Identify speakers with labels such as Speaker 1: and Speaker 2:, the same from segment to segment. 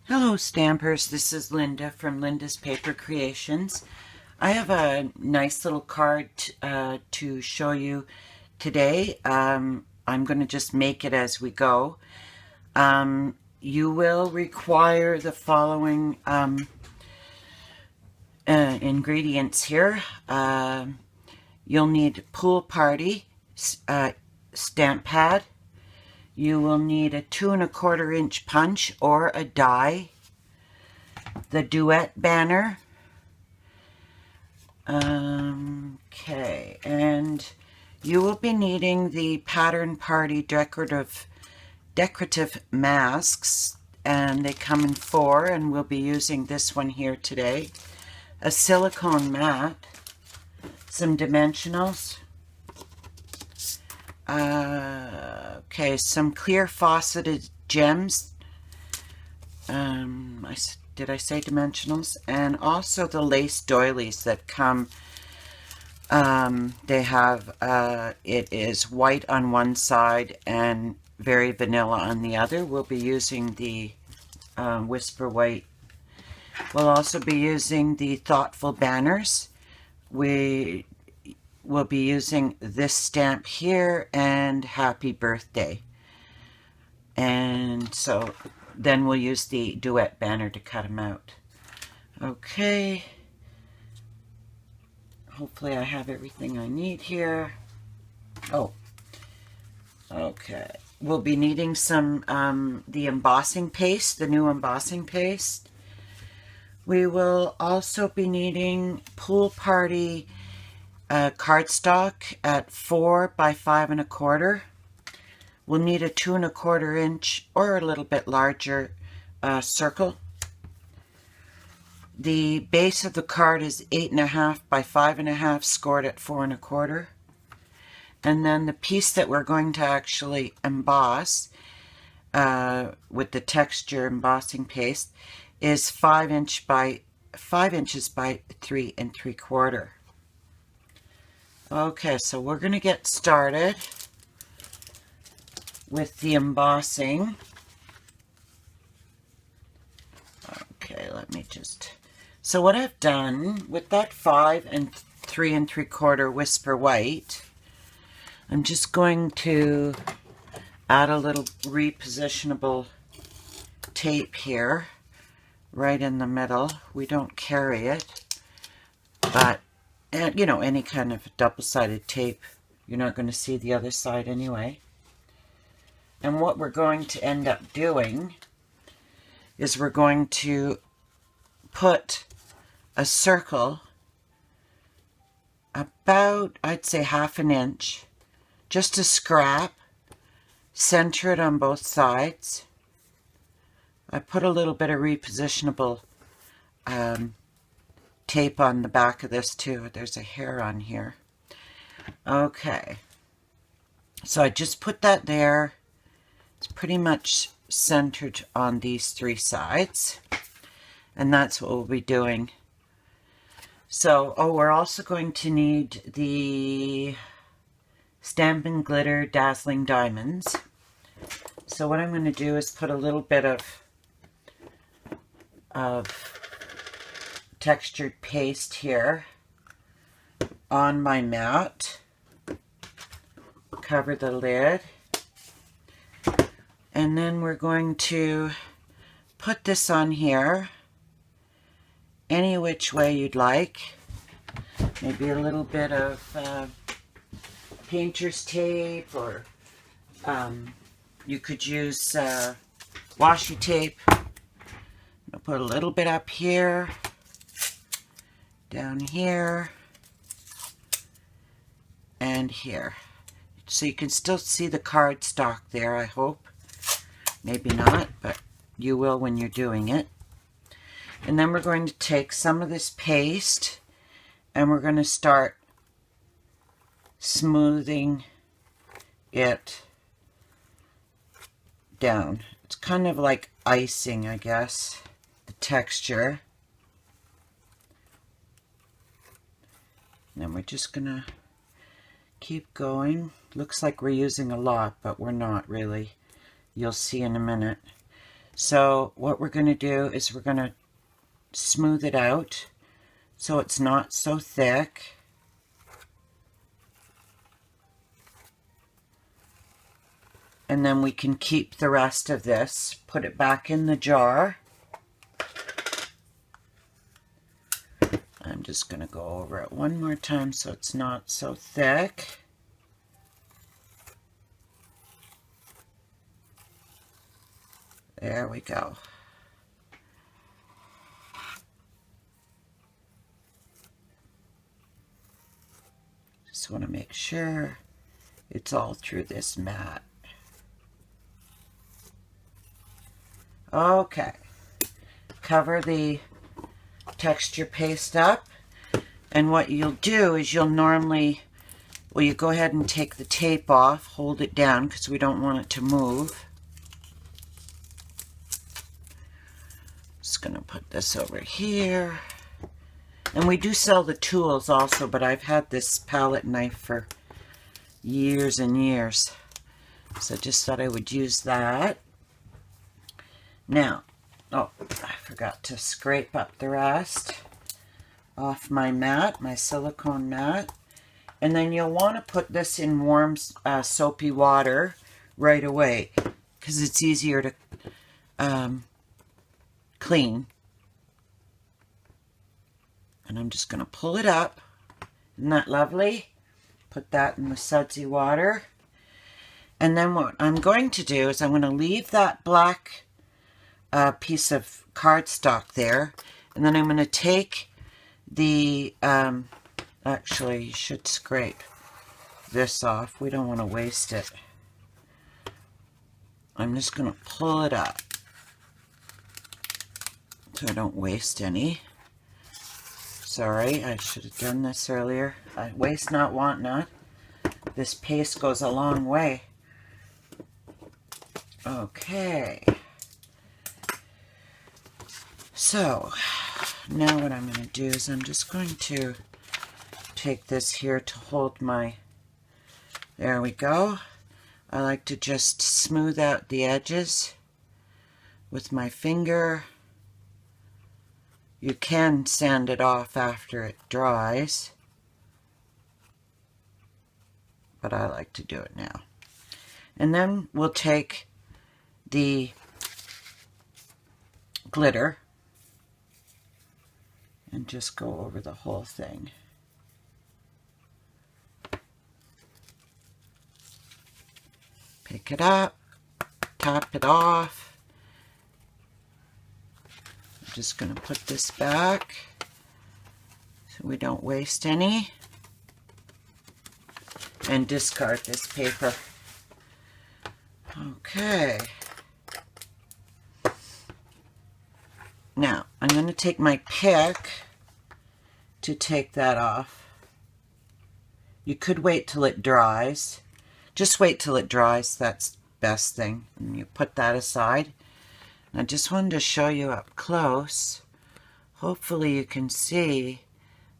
Speaker 1: Hello Stampers, this is Linda from Linda's Paper Creations. I have a nice little card to show you today. I'm going to just make it as we go. You will require the following ingredients here. You'll need Pool Party stamp pad. You will need a 2 1/4 inch punch or a die, the Duet banner. Okay, and you will be needing the Pattern Party decorative masks, and they come in 4, and we'll be using this one here today. A silicone mat, some dimensionals. Okay, some clear faceted gems. Did I say dimensionals? And also the lace doilies that come. They have, it is white on one side and very vanilla on the other. We'll be using the Whisper White. We'll also be using the Thoughtful banners. We will be using this stamp here and Happy Birthday. And so then we'll use the Duet banner to cut them out. Okay. Hopefully I have everything I need here. Oh, okay. We'll be needing some, the embossing paste, the new embossing paste. We will also be needing Pool Party cardstock at 4 by 5 1/4. We'll need a 2 1/4 inch or a little bit larger circle. The base of the card is 8 1/2 by 5 1/2, scored at 4 1/4. And then the piece that we're going to actually emboss with the texture embossing paste is 5 inches by 3 3/4. Okay, so we're going to get started with the embossing. Okay, let me just... So what I've done with that 5 3 3/4 Whisper White, I'm just going to add a little repositionable tape here, right in the middle. We don't carry it, but and, you know, any kind of double-sided tape, you're not going to see the other side anyway. And what we're going to end up doing is we're going to put a circle about, I'd say, 1/2 inch, just a scrap, center it on both sides. I put a little bit of repositionable tape on the back of this too. There's a hair on here. Okay, so I just put that there. It's pretty much centered on these 3 sides, and that's what we'll be doing. So, oh, we're also going to need the Stampin' Glitter Dazzling Diamonds. So what I'm going to do is put a little bit of textured paste here on my mat, cover the lid, and then we're going to put this on here any which way you'd like. Maybe a little bit of painter's tape, or you could use washi tape. I'll put a little bit up here, down here, and here. So you can still see the cardstock there, I hope. Maybe not, but you will when you're doing it. And then we're going to take some of this paste and we're going to start smoothing it down. It's kind of like icing, I guess, the texture. And then we're just going to keep going. Looks like we're using a lot, but we're not really. You'll see in a minute. So what we're going to do is we're going to smooth it out so it's not so thick. And then we can keep the rest of this, put it back in the jar. I'm just going to go over it one more time so it's not so thick. There we go. Just want to make sure it's all through this mat. Okay. Cover the texture paste up, and what you'll do is you'll normally, well, you go ahead and take the tape off, hold it down because we don't want it to move. Just gonna put this over here, and we do sell the tools also, but I've had this palette knife for years and years, so I just thought I would use that. Now, oh, I forgot to scrape up the rest off my mat, my silicone mat. And then you'll want to put this in warm soapy water right away because it's easier to clean. And I'm just going to pull it up. Isn't that lovely? Put that in the sudsy water. And then what I'm going to do is I'm going to leave that black piece of cardstock there, and then I'm going to take the actually you should scrape this off, we don't want to waste it. I'm just going to pull it up so I don't waste any. Sorry, I should have done this earlier. I waste not, want not. This paste goes a long way. Okay. So, now what I'm going to do is I'm just going to take this here to hold my, there we go. I like to just smooth out the edges with my finger. You can sand it off after it dries, but I like to do it now. And then we'll take the glitter and just go over the whole thing. Pick it up, top it off. I'm just going to put this back so we don't waste any. And discard this paper. Okay. Now, I'm going to take my pick to take that off. You could wait till it dries. Just wait till it dries. That's the best thing. And you put that aside. And I just wanted to show you up close. Hopefully you can see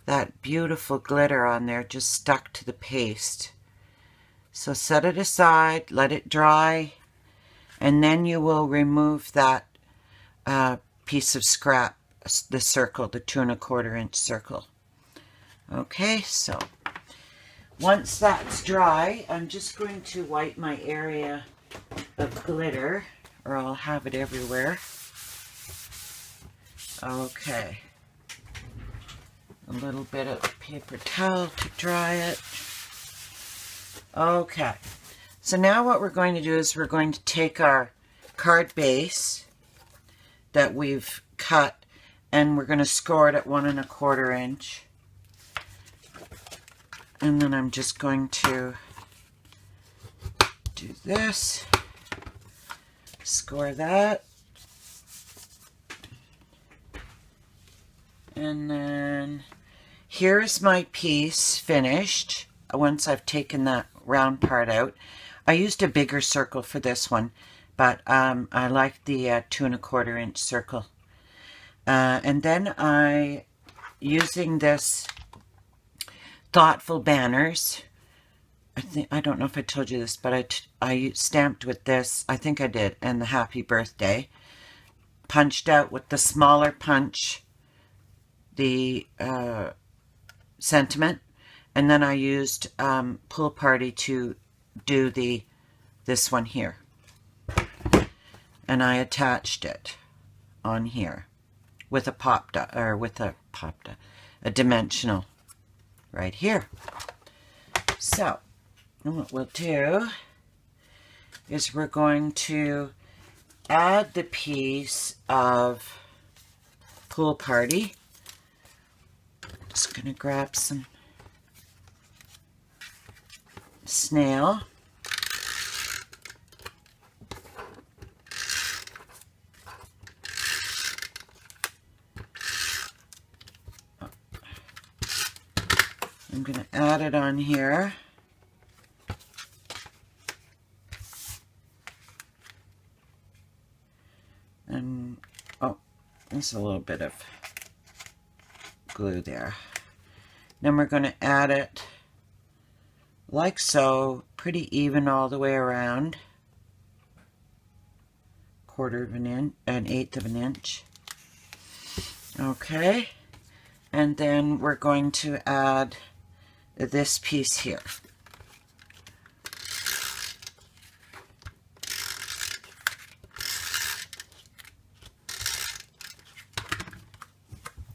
Speaker 1: that beautiful glitter on there just stuck to the paste. So set it aside, let it dry, and then you will remove that piece of scrap, the circle, the 2 1/4 inch circle. Okay, so once that's dry, I'm just going to wipe my area of glitter, or I'll have it everywhere. Okay. A little bit of paper towel to dry it. Okay. So now what we're going to do is we're going to take our card base that we've cut, and we're going to score it at 1 1/4 inch. And then I'm just going to do this, score that, and then here's my piece finished. Once I've taken that round part out, I used a bigger circle for this one, but I like the 2 1/4 inch circle. And then using this Thoughtful Banners, I don't know if I told you this, but I stamped with this, I think I did, and the Happy Birthday. punched out with the smaller punch the sentiment, and then I used Pool Party to do this one here, and I attached it on here with a a dimensional right here. So what we'll do is we're going to add the piece of Pool Party. Just going to grab some snail. I'm going to add it on here. And, oh, there's a little bit of glue there. Then we're going to add it like so, pretty even all the way around. 1/4 of an inch, 1/8 of an inch. Okay. And then we're going to add this piece here.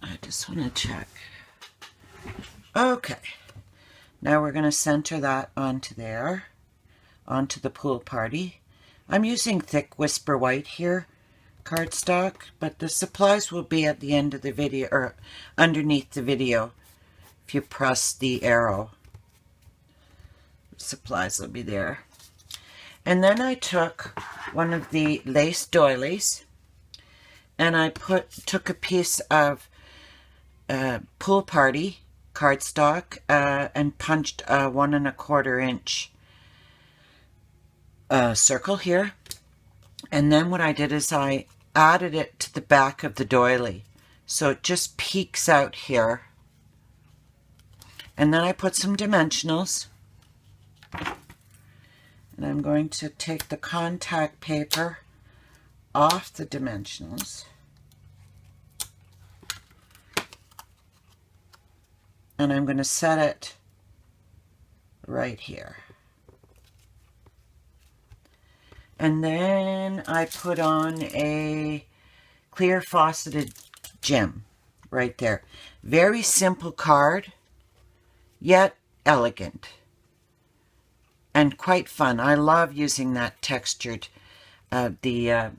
Speaker 1: I just want to check. Okay. Now we're going to center that onto there, onto the Pool Party. I'm using thick Whisper White here, cardstock, but the supplies will be at the end of the video, or underneath the video. If you press the arrow, the supplies will be there. And then I took one of the lace doilies, and I took a piece of Pool Party cardstock and punched a 1 1/4 inch circle here. And then what I did is I added it to the back of the doily, so it just peeks out here. And then I put some dimensionals, and I'm going to take the contact paper off the dimensionals, and I'm going to set it right here. And then I put on a clear faceted gem right there. Very simple card, yet elegant and quite fun. I love using that textured, the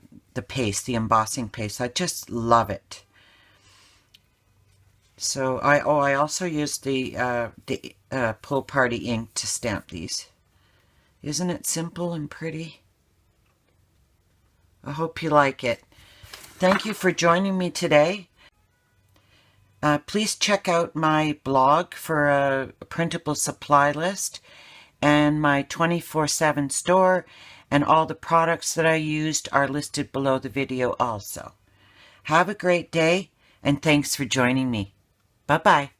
Speaker 1: paste, the embossing paste. I just love it. So I also used the Pool Party ink to stamp these. Isn't it simple and pretty? I hope you like it. Thank you for joining me today. Please check out my blog for a printable supply list and my 24/7 store, and all the products that I used are listed below the video also. Have a great day, and thanks for joining me. Bye-bye.